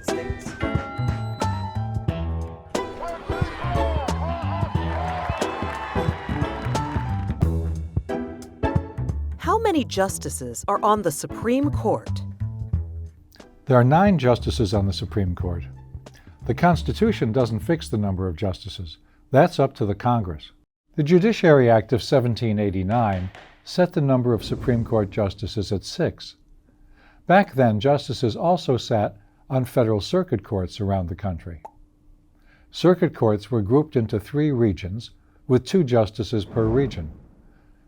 United States. How many justices are on the Supreme Court? There are 9 justices on the Supreme Court. The Constitution doesn't fix the number of justices. That's up to the Congress. The Judiciary Act of 1789 set the number of Supreme Court justices at 6. Back then, justices also sat on federal circuit courts around the country. Circuit courts were grouped into 3 regions with 2 justices per region.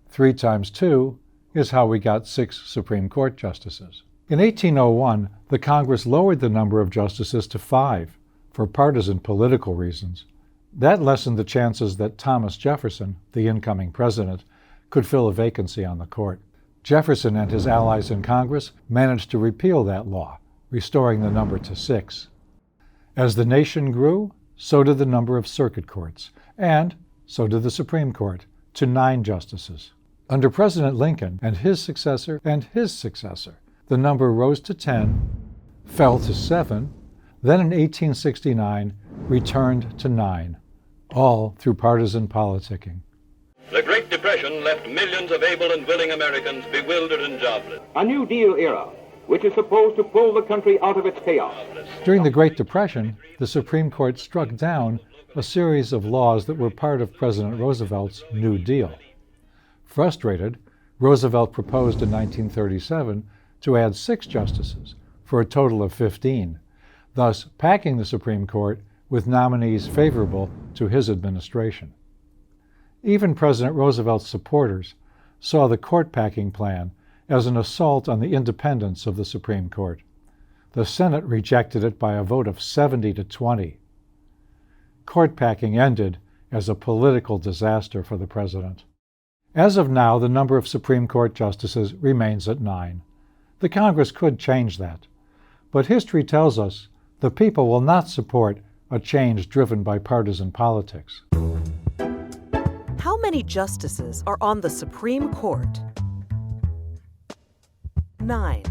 3 times 2 is how we got 6 Supreme Court justices. In 1801, the Congress lowered the number of justices to 5 for partisan political reasons. That lessened the chances that Thomas Jefferson, the incoming president, could fill a vacancy on the court. Jefferson and his allies in Congress managed to repeal that law, restoring the number to 6. As the nation grew, so did the number of circuit courts, and so did the Supreme Court, to 9 justices. Under President Lincoln and his successor, the number rose to 10, fell to 7, then in 1869 returned to 9, all through partisan politicking. The Great Depression left millions of able and willing Americans bewildered and jobless. A New Deal era, which is supposed to pull the country out of its chaos. During the Great Depression, the Supreme Court struck down a series of laws that were part of President Roosevelt's New Deal. Frustrated, Roosevelt proposed in 1937 to add 6 justices for a total of 15, thus packing the Supreme Court with nominees favorable to his administration. Even President Roosevelt's supporters saw the court-packing plan as an assault on the independence of the Supreme Court. The Senate rejected it by a vote of 70 to 20. Court-packing ended as a political disaster for the president. As of now, the number of Supreme Court justices remains at 9. The Congress could change that, but history tells us the people will not support a change driven by partisan politics. How many justices are on the Supreme Court? 9.